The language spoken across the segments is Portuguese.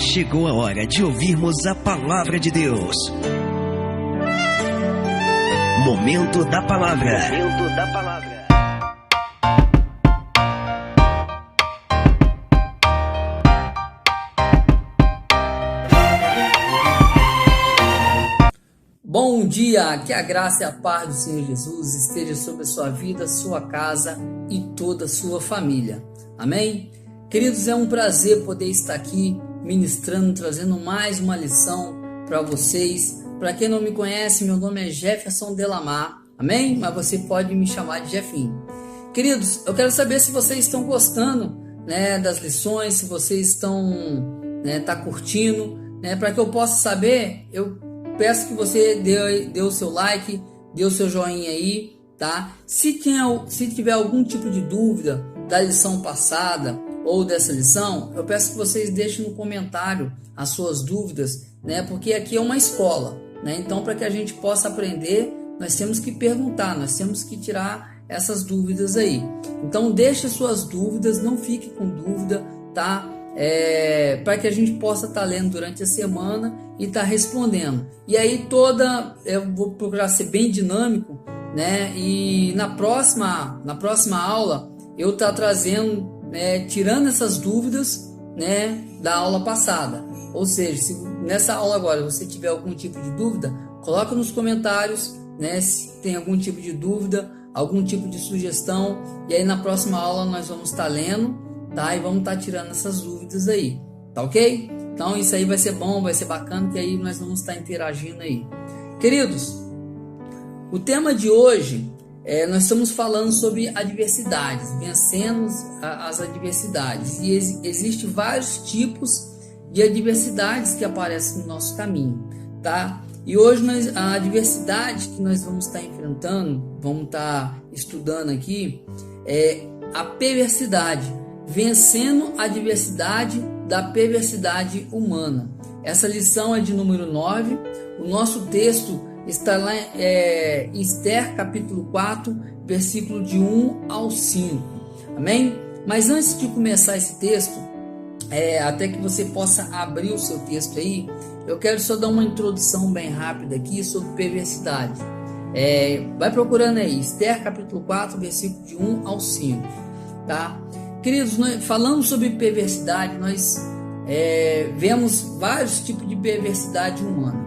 Chegou a hora de ouvirmos a palavra de Deus. Momento da palavra. Momento da palavra. Bom dia, que a graça e a paz do Senhor Jesus esteja sobre a sua vida, sua casa e toda a sua família. Amém? Queridos, é um prazer poder estar aqui ministrando, trazendo mais uma lição para vocês. Para quem não me conhece, meu nome é Jefferson Delamar, amém? Mas você pode me chamar de Jefinho. Queridos, eu quero saber se vocês estão gostando, das lições, se vocês estão tá curtindo, para que eu possa saber, eu peço que você dê o seu like, dê o seu joinha aí, tá? Se tiver algum tipo de dúvida da lição passada ou dessa lição, eu peço que vocês deixem no comentário as suas dúvidas, porque aqui é uma escola, então para que a gente possa aprender, nós temos que perguntar, nós temos que tirar essas dúvidas aí. Então deixe suas dúvidas, não fique com dúvida, tá? Para que a gente possa estar lendo durante a semana e estar respondendo. E aí eu vou procurar ser bem dinâmico, e na próxima aula eu estar trazendo, tirando essas dúvidas, da aula passada. Ou seja, se nessa aula agora você tiver algum tipo de dúvida, coloca nos comentários, se tem algum tipo de dúvida, algum tipo de sugestão, e aí na próxima aula nós vamos estar lendo, tá? E vamos estar tirando essas dúvidas aí, tá ok? Então isso aí vai ser bom, vai ser bacana, que aí nós vamos estar interagindo aí. Queridos, o tema de hoje, nós estamos falando sobre adversidades, vencendo as adversidades. E existem vários tipos de adversidades que aparecem no nosso caminho, tá? E hoje a adversidade que nós vamos estar enfrentando, vamos estar estudando aqui, é a perversidade, vencendo a adversidade da perversidade humana. Essa lição é de número 9, o nosso texto está lá em Esther capítulo 4, versículo de 1 ao 5, amém? Mas antes de começar esse texto, até que você possa abrir o seu texto aí, eu quero só dar uma introdução bem rápida aqui sobre perversidade. Vai procurando aí, Esther capítulo 4, versículo de 1 ao 5, tá? Queridos, falando sobre perversidade, nós vemos vários tipos de perversidade humana.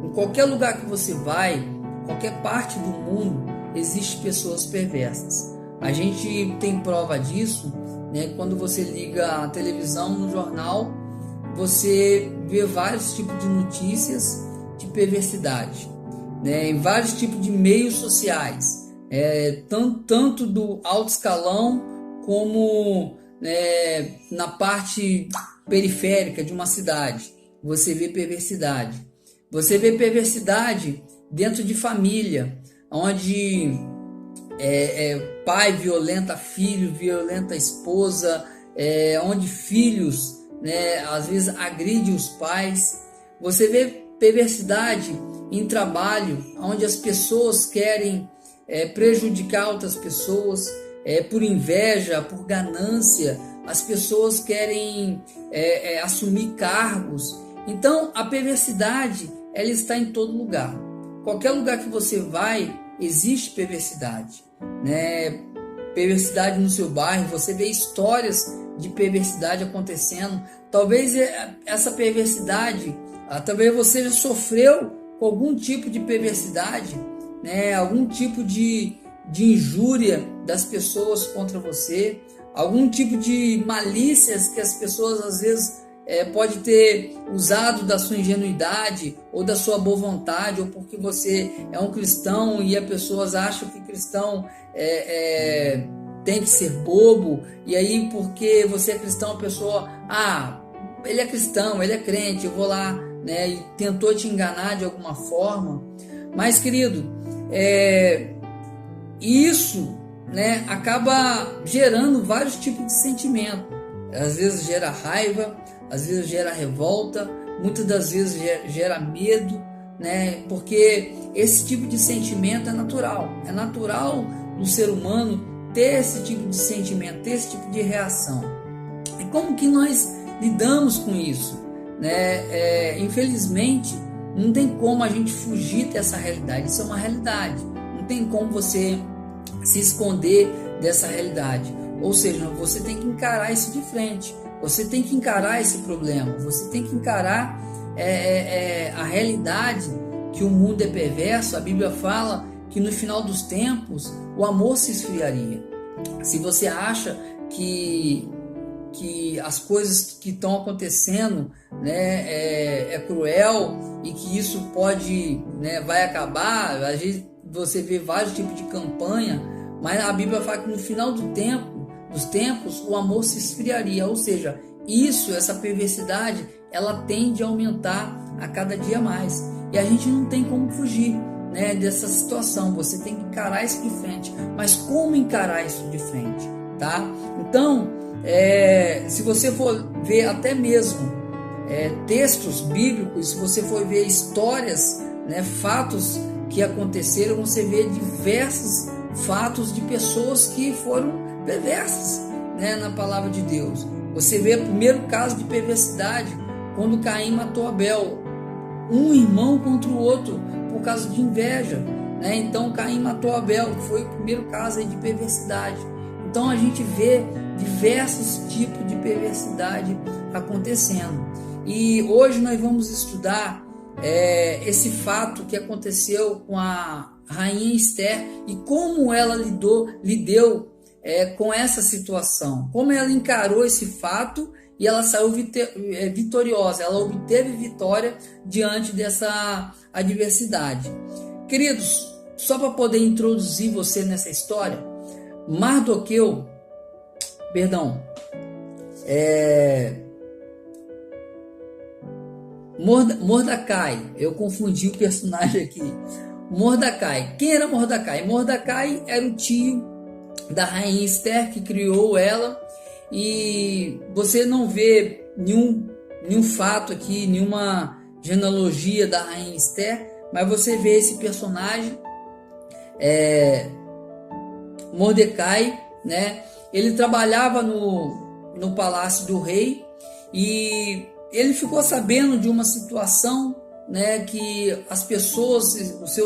Em qualquer lugar que você vai, qualquer parte do mundo, existem pessoas perversas. A gente tem prova disso, quando você liga a televisão, no jornal, você vê vários tipos de notícias de perversidade, em vários tipos de meios sociais, tanto do alto escalão como na parte periférica de uma cidade. Você vê perversidade. Você vê perversidade dentro de família, onde pai violenta filho, violenta esposa, onde filhos, às vezes agridem os pais. Você vê perversidade em trabalho, onde as pessoas querem prejudicar outras pessoas, por inveja, por ganância, as pessoas querem assumir cargos. Então a perversidade, ela está em todo lugar. Qualquer lugar que você vai, existe perversidade, perversidade no seu bairro, você vê histórias de perversidade acontecendo. Talvez essa perversidade, talvez você já sofreu com algum tipo de perversidade, algum tipo de injúria das pessoas contra você, algum tipo de malícias que as pessoas às vezes pode ter usado da sua ingenuidade ou da sua boa vontade, ou porque você é um cristão e as pessoas acham que cristão tem que ser bobo, e aí porque você é cristão a pessoa, ele é cristão, ele é crente, eu vou lá, e tentou te enganar de alguma forma. Mas querido, isso acaba gerando vários tipos de sentimento. Às vezes gera raiva, às vezes gera revolta, muitas das vezes gera medo, porque esse tipo de sentimento é natural do ser humano ter esse tipo de sentimento, ter esse tipo de reação. E como que nós lidamos com isso? né, infelizmente, não tem como a gente fugir dessa realidade. Isso é uma realidade. Não tem como você se esconder dessa realidade. Ou seja, você tem que encarar isso de frente. Você tem que encarar esse problema. Você tem que encarar a realidade que o mundo é perverso. A Bíblia fala que no final dos tempos o amor se esfriaria. Se você acha que as coisas que estão acontecendo, né, é cruel e que isso pode, né, vai acabar, às vezes você vê vários tipos de campanha, mas a Bíblia fala que no final dos tempos o amor se esfriaria, ou seja, essa perversidade, ela tende a aumentar a cada dia mais, e a gente não tem como fugir, né, dessa situação. Você tem que encarar isso de frente. Mas como encarar isso de frente, tá? Então, se você for ver até mesmo textos bíblicos, se você for ver histórias, né, fatos que aconteceram, você vê diversos fatos de pessoas que foram perversas, né, na palavra de Deus. Você vê o primeiro caso de perversidade quando Caim matou Abel, um irmão contra o outro, por causa de inveja, né? Então Caim matou Abel, que foi o primeiro caso aí de perversidade. Então a gente vê diversos tipos de perversidade acontecendo. E hoje nós vamos estudar esse fato que aconteceu com a rainha Esther e como ela lidou com essa situação, como ela encarou esse fato e ela saiu vitoriosa, ela obteve vitória diante dessa adversidade. Queridos, só para poder introduzir você nessa história, Mordecai, eu confundi o personagem aqui. Mordecai, quem era Mordecai? Mordecai era o tio da rainha Esther, que criou ela, e você não vê nenhum fato aqui, nenhuma genealogia da rainha Esther, mas você vê esse personagem, Mordecai, né? Ele trabalhava no palácio do rei e ele ficou sabendo de uma situação, né, que as pessoas, os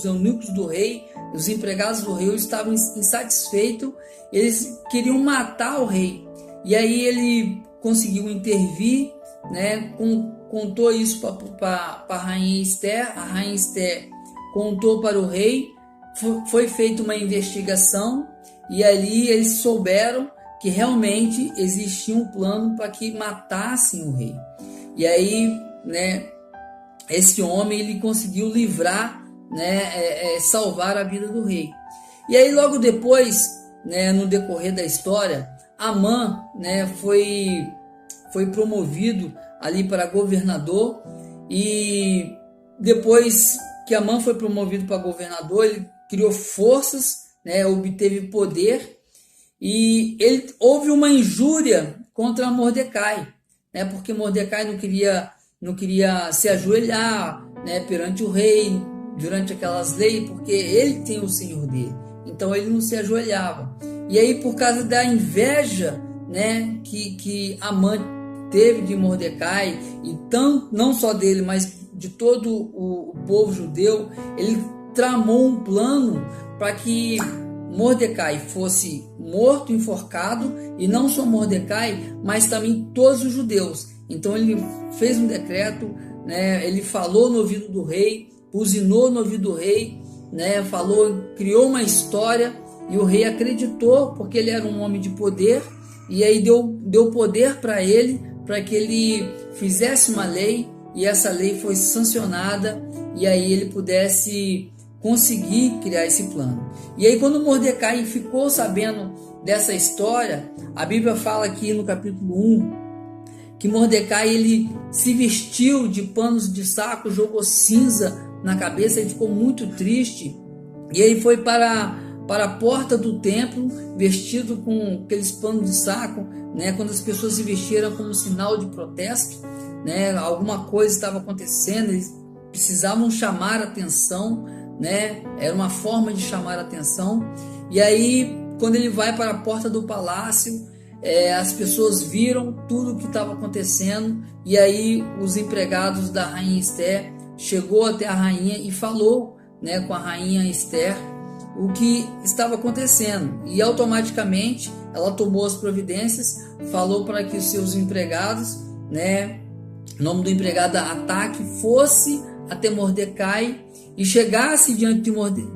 eunucos do rei, os empregados do rei estavam insatisfeitos, eles queriam matar o rei. E aí ele conseguiu intervir, né, contou isso para a rainha Esther. A rainha Esther contou para o rei, foi feita uma investigação e ali eles souberam que realmente existia um plano para que matassem o rei. E aí, né, esse homem ele conseguiu livrar, né, salvar a vida do rei. E aí logo depois, né, no decorrer da história, Amã, né, foi promovido ali para governador, e depois que Amã foi promovido para governador, ele criou forças, né, obteve poder, e houve uma injúria contra Mordecai, né, porque Mordecai não queria se ajoelhar, né, perante o rei, durante aquelas leis, porque ele tem o senhor dele, então ele não se ajoelhava. E aí, por causa da inveja, né, que Amã teve de Mordecai, e não só dele, mas de todo o povo judeu, ele tramou um plano para que Mordecai fosse morto, enforcado, e não só Mordecai, mas também todos os judeus. Então ele fez um decreto, né, ele falou no ouvido do rei, buzinou no ouvido do rei, né, criou uma história, e o rei acreditou, porque ele era um homem de poder, e aí deu poder para ele, para que ele fizesse uma lei, e essa lei foi sancionada, e aí ele pudesse conseguir criar esse plano. E aí, quando Mordecai ficou sabendo dessa história, a Bíblia fala aqui no capítulo 1 que Mordecai ele se vestiu de panos de saco, jogou cinza na cabeça, ele ficou muito triste, e ele foi para a porta do templo vestido com aqueles panos de saco, né, quando as pessoas se vestiram como sinal de protesto, né, alguma coisa estava acontecendo, eles precisavam chamar atenção, né, era uma forma de chamar atenção. E aí, quando ele vai para a porta do palácio, as pessoas viram tudo o que estava acontecendo, e aí os empregados da rainha Esther chegou até a rainha e falou, né, com a rainha Esther o que estava acontecendo, e automaticamente ela tomou as providências, falou para que os seus empregados, né, o nome do empregado Ataque, fosse até Mordecai e chegasse diante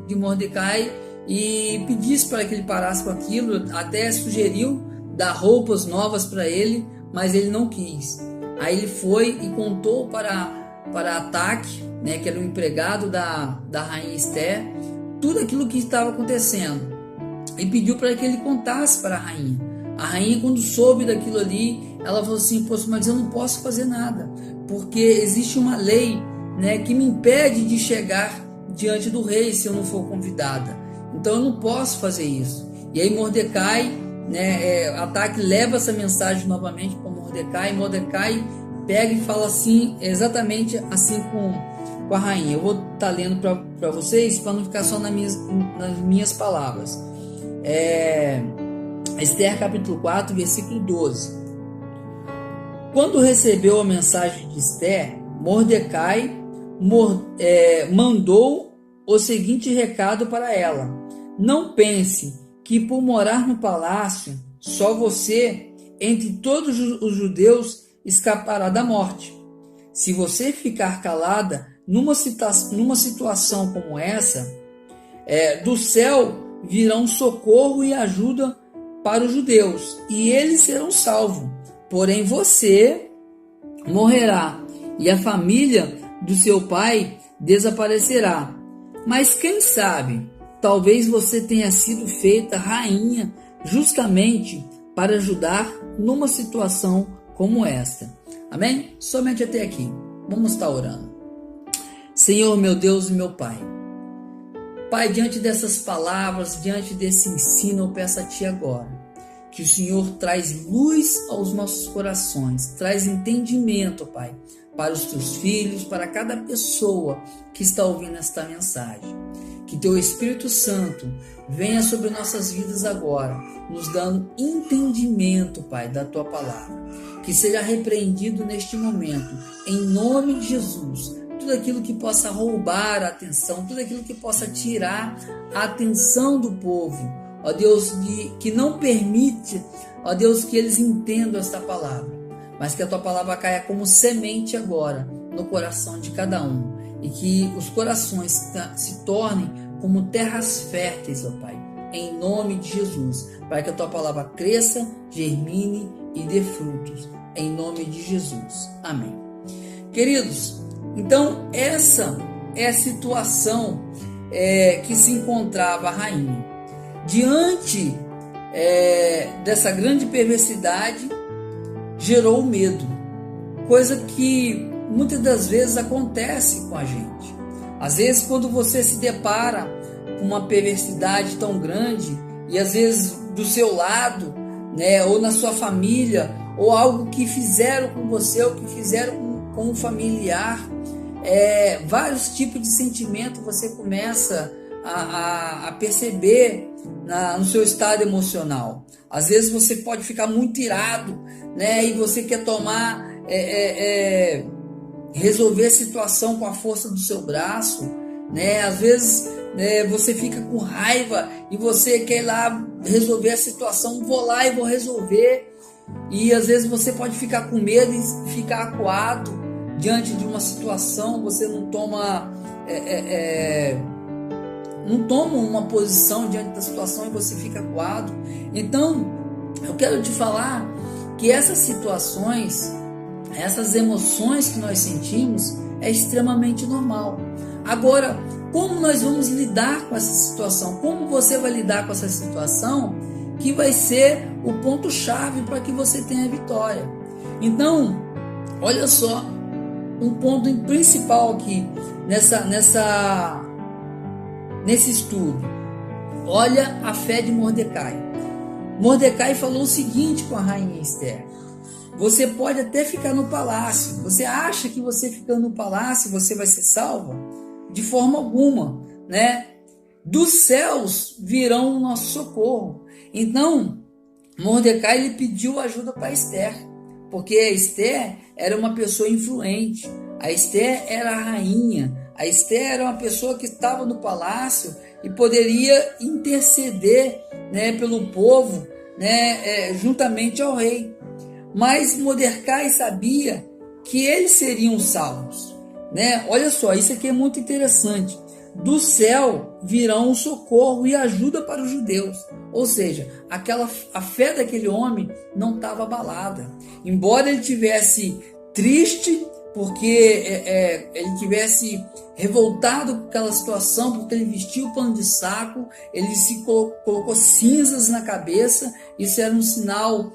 de Mordecai e pedisse para que ele parasse com aquilo, até sugeriu dar roupas novas para ele, mas ele não quis. Aí ele foi e contou para Ataque, né, que era o empregado da rainha Esther, tudo aquilo que estava acontecendo, e pediu para que ele contasse para a rainha. A rainha, quando soube daquilo ali, ela falou assim: poxa, mas eu não posso fazer nada, porque existe uma lei, né, que me impede de chegar diante do rei se eu não for convidada, então eu não posso fazer isso. E aí Mordecai, né, Ataque leva essa mensagem novamente para Mordecai, e Mordecai pega e fala assim, exatamente assim com a rainha. Eu vou estar lendo para vocês, para não ficar só nas minhas palavras. Esther capítulo 4, versículo 12. Quando recebeu a mensagem de Esther, Mordecai mandou o seguinte recado para ela: não pense que por morar no palácio, só você, entre todos os judeus, escapará da morte. Se você ficar calada numa situação como essa, do céu virão socorro e ajuda para os judeus, e eles serão salvos. Porém você morrerá, e a família do seu pai desaparecerá. Mas quem sabe, talvez você tenha sido feita rainha justamente para ajudar numa situação como esta. Amém? Somente até aqui. Vamos estar orando. Senhor, meu Deus e meu Pai. Pai, diante dessas palavras, diante desse ensino, eu peço a Ti agora que o Senhor traz luz aos nossos corações, traz entendimento, Pai, para os Teus filhos, para cada pessoa que está ouvindo esta mensagem. Que Teu Espírito Santo venha sobre nossas vidas agora, nos dando entendimento, Pai, da Tua palavra. Que seja repreendido neste momento, em nome de Jesus, tudo aquilo que possa roubar a atenção, tudo aquilo que possa tirar a atenção do povo, ó Deus, que não permite, ó Deus, que eles entendam esta palavra, mas que a Tua palavra caia como semente agora no coração de cada um, e que os corações se tornem como terras férteis, ó Pai, em nome de Jesus, para que a Tua palavra cresça, germine e dê frutos, em nome de Jesus. Amém. Queridos, então essa é a situação que se encontrava a rainha. Diante dessa grande perversidade, gerou medo, coisa que muitas das vezes acontece com a gente. Às vezes, quando você se depara com uma perversidade tão grande, e às vezes do seu lado, né, ou na sua família, ou algo que fizeram com você, ou que fizeram com um familiar, vários tipos de sentimento você começa a perceber no seu estado emocional. Às vezes você pode ficar muito irado, né, e você quer tomar, resolver a situação com a força do seu braço, né? Às vezes você fica com raiva e você quer ir lá resolver a situação, vou lá e vou resolver. E às vezes você pode ficar com medo e ficar acuado diante de uma situação, você não toma uma posição diante da situação e você fica acuado. Então, eu quero te falar que essas situações, essas emoções que nós sentimos, é extremamente normal. Agora, como nós vamos lidar com essa situação? Como você vai lidar com essa situação? Que vai ser o ponto-chave para que você tenha vitória. Então, olha só, um ponto principal aqui nesse estudo. Olha a fé de Mordecai. Mordecai falou o seguinte com a rainha Esther: você pode até ficar no palácio. Você acha que você ficando no palácio você vai ser salva? De forma alguma, né? Dos céus virão o nosso socorro. Então, Mordecai ele pediu ajuda para Esther, porque a Esther era uma pessoa influente, a Esther era a rainha, a Esther era uma pessoa que estava no palácio e poderia interceder, né, pelo povo, né, juntamente ao rei. Mas Mordecai sabia que eles seriam salvos, né? Olha só, isso aqui é muito interessante. Do céu virão um socorro e ajuda para os judeus. Ou seja, a fé daquele homem não estava abalada. Embora ele tivesse triste, porque ele tivesse revoltado com aquela situação, porque ele vestiu o pano de saco, ele se colocou cinzas na cabeça. Isso era um sinal,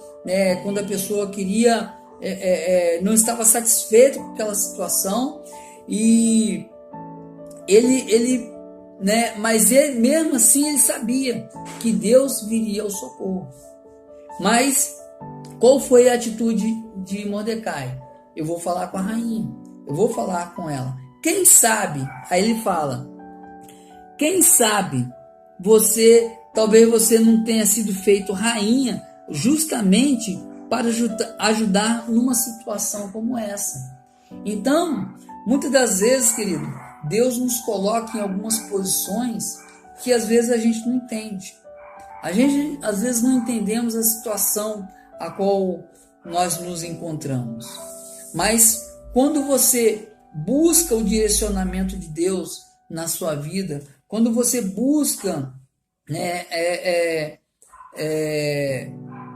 quando a pessoa queria, não estava satisfeito com aquela situação. E mas ele, mesmo assim, ele sabia que Deus viria ao socorro. Mas qual foi a atitude de Mordecai? Eu vou falar com a rainha, eu vou falar com ela. Quem sabe? Aí ele fala: quem sabe talvez você não tenha sido feito rainha justamente para ajudar numa situação como essa. Então, muitas das vezes, querido, Deus nos coloca em algumas posições que às vezes a gente não entende. A gente às vezes não entendemos a situação a qual nós nos encontramos. Mas quando você busca o direcionamento de Deus na sua vida, quando você busca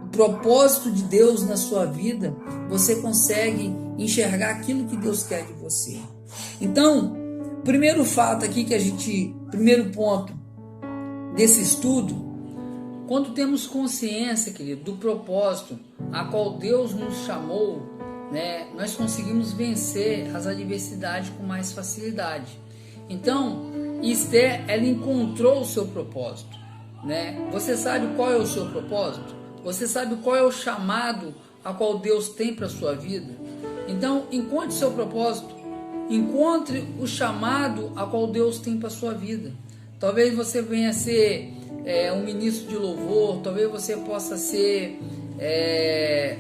o propósito de Deus na sua vida, você consegue enxergar aquilo que Deus quer de você. Então, primeiro fato aqui primeiro ponto desse estudo, quando temos consciência, querido, do propósito a qual Deus nos chamou, nós conseguimos vencer as adversidades com mais facilidade. Então, Esther, ela encontrou o seu propósito, Você sabe qual é o seu propósito? Você sabe qual é o chamado a qual Deus tem para a sua vida? Então, encontre o seu propósito, encontre o chamado a qual Deus tem para a sua vida. Talvez você venha a ser um ministro de louvor, talvez você possa ser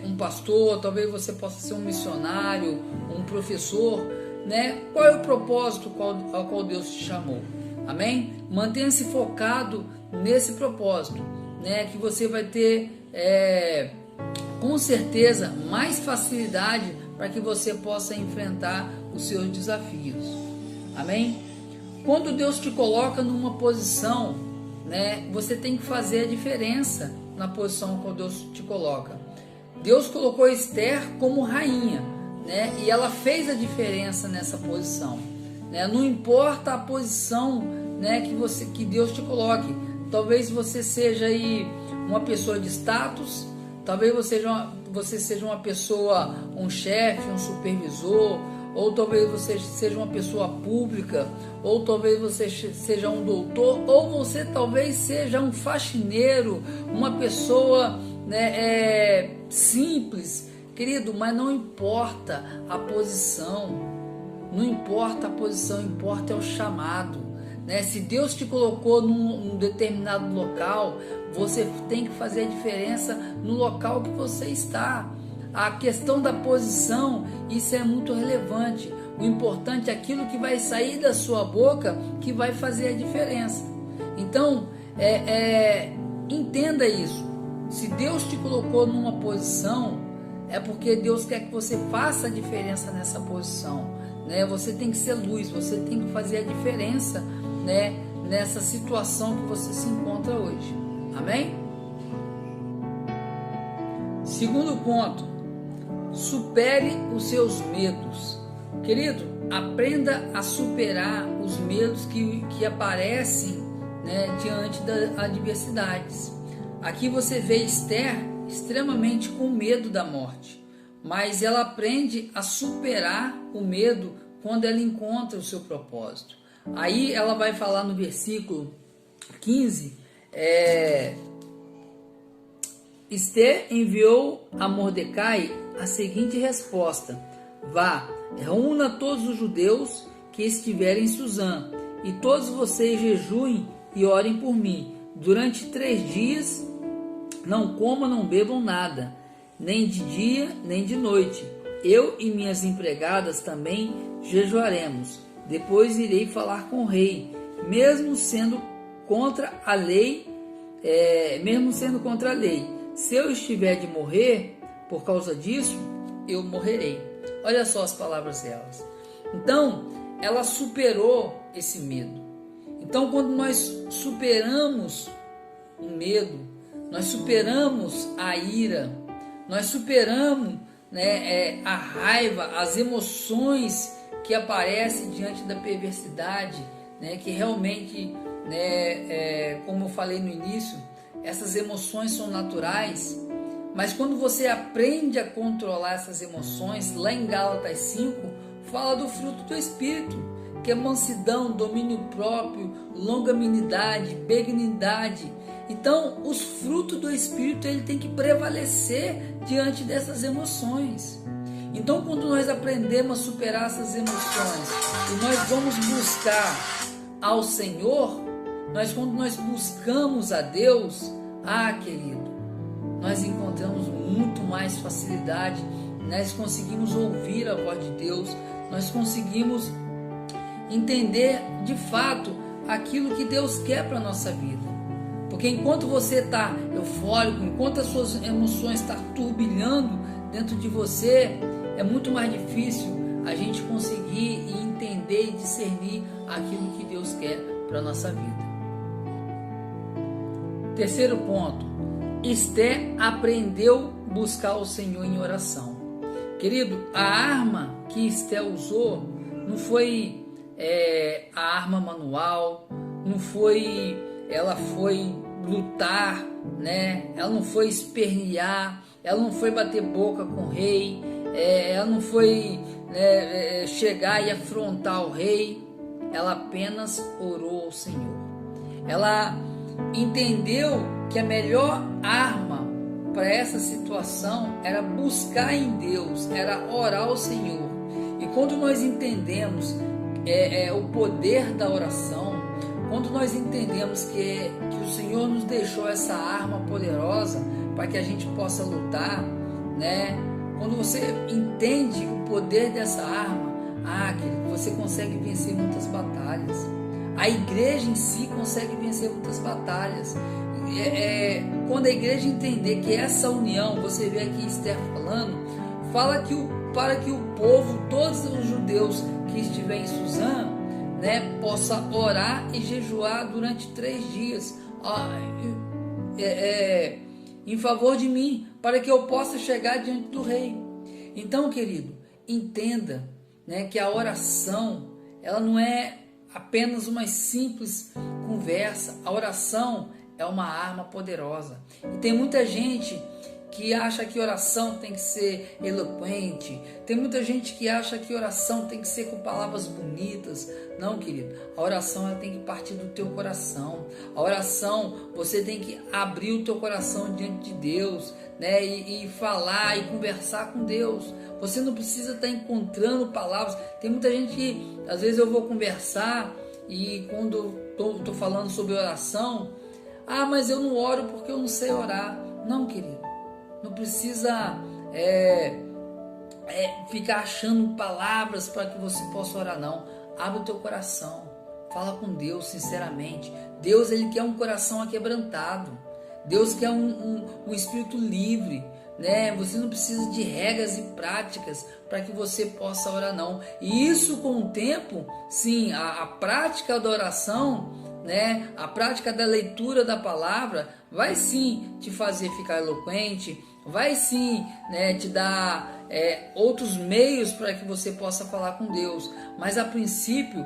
um pastor, talvez você possa ser um missionário, um professor, Qual é o propósito ao qual Deus te chamou? Amém? Mantenha-se focado nesse propósito, que você vai ter com certeza mais facilidade para que você possa enfrentar os seus desafios. Amém? Quando Deus te coloca numa posição, você tem que fazer a diferença na posição que Deus te coloca. Deus colocou Esther como rainha, e ela fez a diferença nessa posição. Não importa a posição, que Deus te coloque. Talvez você seja aí uma pessoa de status, talvez você seja uma pessoa, um chefe, um supervisor, ou talvez você seja uma pessoa pública, ou talvez você seja um doutor, ou você talvez seja um faxineiro, uma pessoa simples, querido, mas não importa a posição, importa é o chamado. Se Deus te colocou num determinado local, você tem que fazer a diferença no local que você está. A questão da posição, isso é muito relevante. O importante é aquilo que vai sair da sua boca que vai fazer a diferença. Então, entenda isso. Se Deus te colocou numa posição, é porque Deus quer que você faça a diferença nessa posição. Você tem que ser luz, você tem que fazer a diferença, nessa situação que você se encontra hoje. Amém? Segundo ponto, supere os seus medos. Querido, aprenda a superar os medos que aparecem, diante das adversidades. Aqui você vê Esther extremamente com medo da morte, mas ela aprende a superar o medo quando ela encontra o seu propósito. Aí ela vai falar no versículo 15, Esther enviou a Mordecai a seguinte resposta: vá, reúna todos os judeus que estiverem em Suzã, e todos vocês jejuem e orem por mim. Durante 3 dias Não comam, não bebam nada, nem de dia, nem de noite. Eu e minhas empregadas também jejuaremos. Depois irei falar com o rei, mesmo sendo contra a lei, Se eu estiver de morrer por causa disso, eu morrerei. Olha só as palavras delas. Então, ela superou esse medo. Então, quando nós superamos o medo, nós superamos a ira, nós superamos, a raiva, as emoções que aparecem diante da perversidade, que realmente, como eu falei no início, essas emoções são naturais, mas quando você aprende a controlar essas emoções, lá em Gálatas 5, fala do fruto do Espírito, que é mansidão, domínio próprio, longanimidade, benignidade. Então, os frutos do Espírito ele tem que prevalecer diante dessas emoções. Então, quando nós aprendemos a superar essas emoções e nós vamos buscar ao Senhor, quando nós buscamos a Deus, querido, nós encontramos muito mais facilidade, nós conseguimos ouvir a voz de Deus, nós conseguimos entender de fato aquilo que Deus quer para a nossa vida. Porque enquanto você está eufórico, enquanto as suas emoções estão turbilhando dentro de você, é muito mais difícil a gente conseguir entender e discernir aquilo que Deus quer para a nossa vida. Terceiro ponto, Esther aprendeu a buscar o Senhor em oração. Querido, a arma que Esther usou não foi a arma manual, ela foi lutar, ela não foi espernear, ela não foi bater boca com o rei, ela não foi chegar e afrontar o rei, ela apenas orou ao Senhor. Ela entendeu que a melhor arma para essa situação era buscar em Deus, era orar ao Senhor. E quando nós entendemos o poder da oração, quando nós entendemos que o Senhor nos deixou essa arma poderosa para que a gente possa lutar, quando você entende o poder dessa arma, querido, você consegue vencer muitas batalhas. A igreja em si consegue vencer muitas batalhas. Quando a igreja entender que essa união, você vê aqui Esther falando, fala que para que o povo, todos os judeus que estiverem em Suzã, possa orar e jejuar durante 3 dias em favor de mim, para que eu possa chegar diante do rei. Então, querido, entenda, que a oração ela não é apenas uma simples conversa. A oração é uma arma poderosa. E tem muita gente que acha que oração tem que ser eloquente, tem muita gente que acha que oração tem que ser com palavras bonitas. Não, querido, a oração ela tem que partir do teu coração. A oração, você tem que abrir o teu coração diante de Deus, e falar e conversar com Deus. Você não precisa estar encontrando palavras. Tem muita gente que, às vezes eu vou conversar e quando estou falando sobre oração, mas eu não oro porque eu não sei orar. Não, querido, não precisa ficar achando palavras para que você possa orar, não. Abre o teu coração, fala com Deus sinceramente. Deus, ele quer um coração aquebrantado. Deus quer um espírito livre, Você não precisa de regras e práticas para que você possa orar, não. E isso, com o tempo, sim, a prática da oração, a prática da leitura da palavra vai sim te fazer ficar eloquente, vai sim, te dar outros meios para que você possa falar com Deus. Mas a princípio,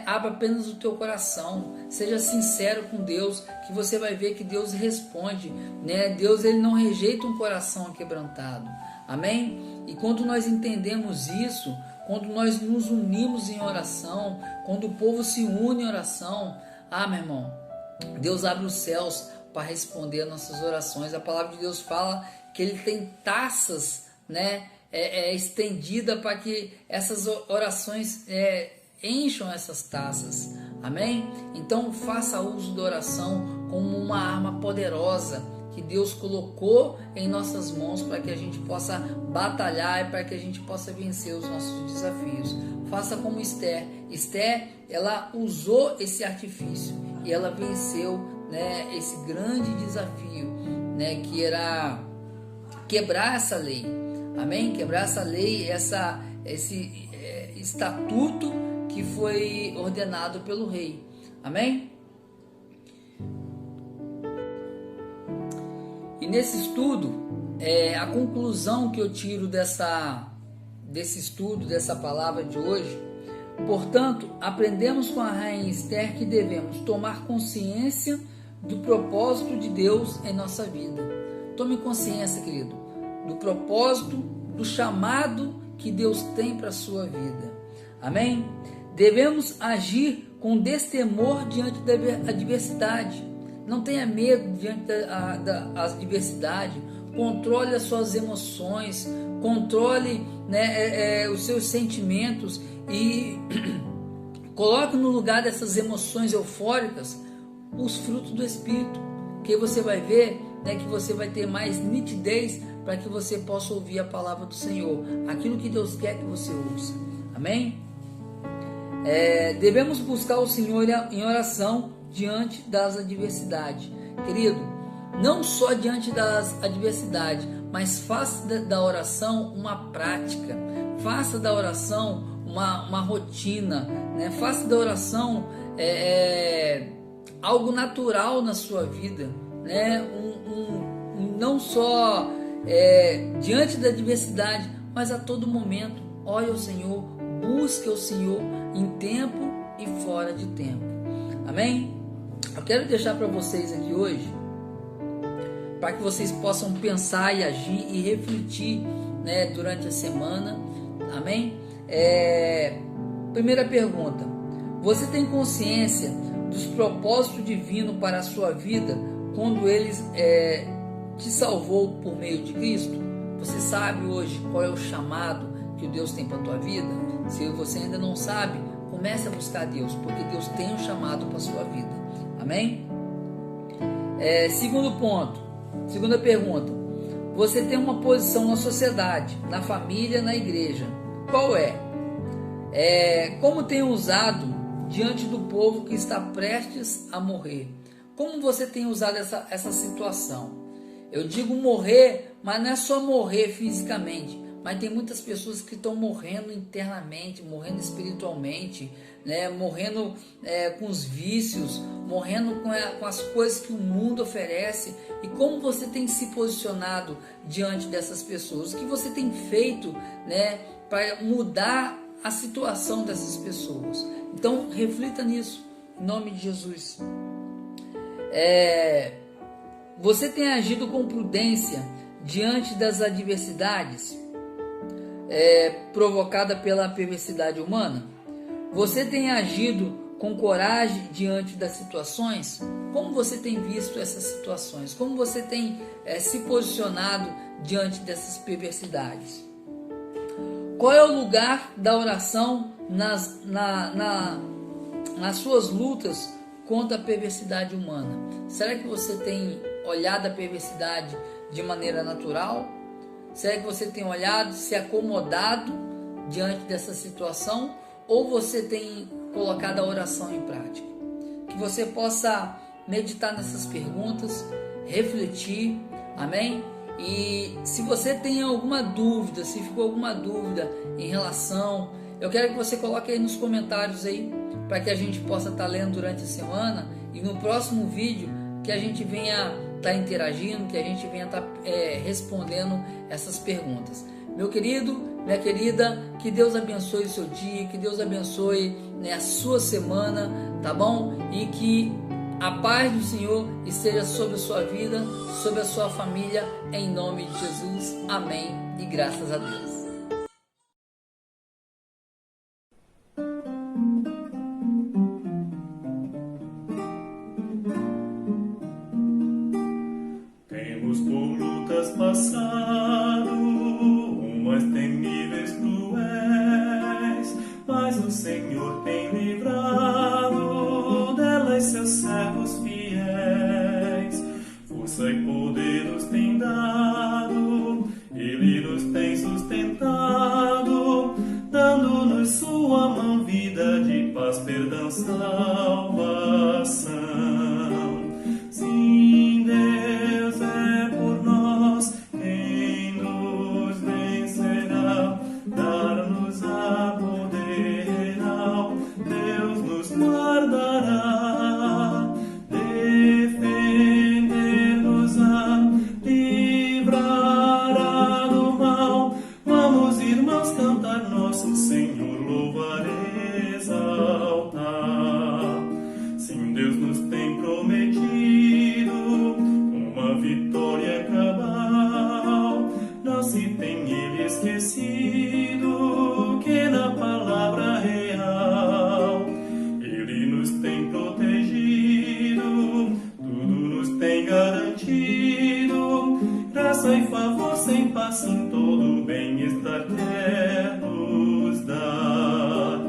abra apenas o teu coração, seja sincero com Deus, que você vai ver que Deus responde, Deus, ele não rejeita um coração aquebrantado. Amém? E quando nós entendemos isso, quando nós nos unimos em oração, quando o povo se une em oração, meu irmão, Deus abre os céus para responder às nossas orações. A palavra de Deus fala que ele tem taças, estendida para que essas orações encham essas taças. Amém? Então faça uso da oração como uma arma poderosa que Deus colocou em nossas mãos para que a gente possa batalhar e para que a gente possa vencer os nossos desafios. Faça como Esther. Esther, ela usou esse artifício e ela venceu, né, esse grande desafio, né, que era quebrar essa lei. Amém? Quebrar essa lei, esse estatuto que foi ordenado pelo rei. Amém? E nesse estudo, a conclusão que eu tiro desse estudo, dessa palavra de hoje, portanto, aprendemos com a rainha Esther que devemos tomar consciência do propósito de Deus em nossa vida. Tome consciência, querido, do propósito, do chamado que Deus tem para a sua vida. Amém? Devemos agir com destemor diante da adversidade. Não tenha medo diante da adversidade. Controle as suas emoções, controle, né, os seus sentimentos e coloque no lugar dessas emoções eufóricas os frutos do Espírito, que você vai ver, né, que você vai ter mais nitidez para que você possa ouvir a palavra do Senhor, aquilo que Deus quer que você ouça. Amém? Devemos buscar o Senhor em oração diante das adversidades. Querido, não só diante das adversidades, mas faça da oração uma prática, faça da oração uma rotina, né? Faça da oração algo natural na sua vida, né? Não só diante da adversidade, mas a todo momento. Ore ao Senhor, busque o Senhor em tempo e fora de tempo. Amém? Eu quero deixar para vocês aqui hoje, para que vocês possam pensar e agir e refletir, né, durante a semana. Amém? Primeira pergunta: você tem consciência dos propósitos divinos para a sua vida quando Ele te salvou por meio de Cristo? Você sabe hoje qual é o chamado que Deus tem para a tua vida? Se você ainda não sabe, comece a buscar Deus, porque Deus tem um chamado para a sua vida. Amém? Segundo ponto, segunda pergunta: você tem uma posição na sociedade, na família, na igreja. Qual é? Como tem usado diante do povo que está prestes a morrer? Como você tem usado essa situação? Eu digo morrer, mas não é só morrer fisicamente, mas tem muitas pessoas que estão morrendo internamente, morrendo espiritualmente, né? Morrendo com os vícios, morrendo com as coisas que o mundo oferece. E como você tem se posicionado diante dessas pessoas? O que você tem feito, né, para mudar a situação dessas pessoas? Então reflita nisso, em nome de Jesus. Você tem agido com prudência diante das adversidades provocada pela perversidade humana? Você tem agido com coragem diante das situações? Como você tem visto essas situações? Como você tem se posicionado diante dessas perversidades? Qual é o lugar da oração nas suas lutas contra a perversidade humana? Será que você tem olhado a perversidade de maneira natural? Será que você tem olhado, se acomodado diante dessa situação? Ou você tem colocado a oração em prática? Que você possa meditar nessas perguntas, refletir, amém? E se você tem alguma dúvida, se ficou alguma dúvida em relação, eu quero que você coloque aí nos comentários aí, para que a gente possa estar lendo durante a semana, e no próximo vídeo que a gente venha estar interagindo, que a gente venha estar respondendo essas perguntas. Meu querido, minha querida, que Deus abençoe o seu dia, que Deus abençoe, né, a sua semana, tá bom? E que a paz do Senhor esteja sobre a sua vida, sobre a sua família, em nome de Jesus. Amém e graças a Deus. Temos por lutas passado, umas temíveis cruéis, mas o Senhor tem livrado delas seus servos fiéis. Força e poder salvação. Sim, Deus é por nós, quem nos vencerá? Dar-nos a poder real, Deus nos guardará, defender-nos-á, livrará do mal. Vamos, irmãos, cantar nosso Senhor, louvar, exaltar. Sim, Deus nos tem prometido uma vitória cabal. Não se tem Ele esquecido que na palavra real Ele nos tem protegido, tudo nos tem garantido. Graça e favor sem passo em todo bem-estar quer nos dar.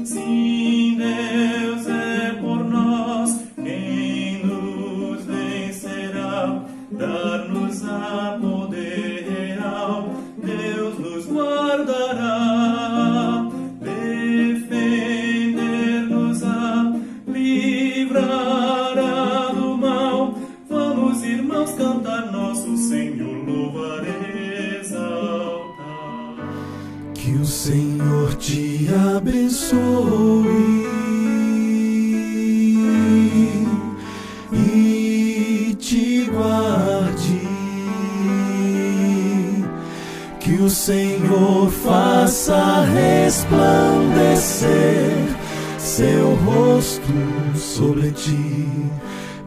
Sim, Deus é por nós, quem nos vencerá? Dar-nos a poder real, Deus nos guardará, defender-nos-á, livrará do mal. Vamos, irmãos, cantar nosso Senhor, louvar, exaltar. Que o Senhor te abençoe e te guarde. Que o Senhor faça resplandecer seu rosto sobre ti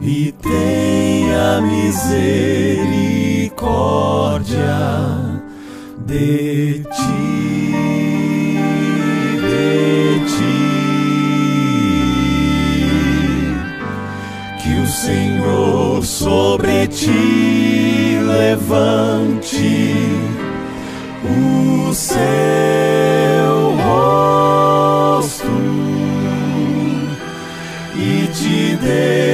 e tenha misericórdia de ti, de ti. Que o Senhor sobre ti levante o seu rosto e te dê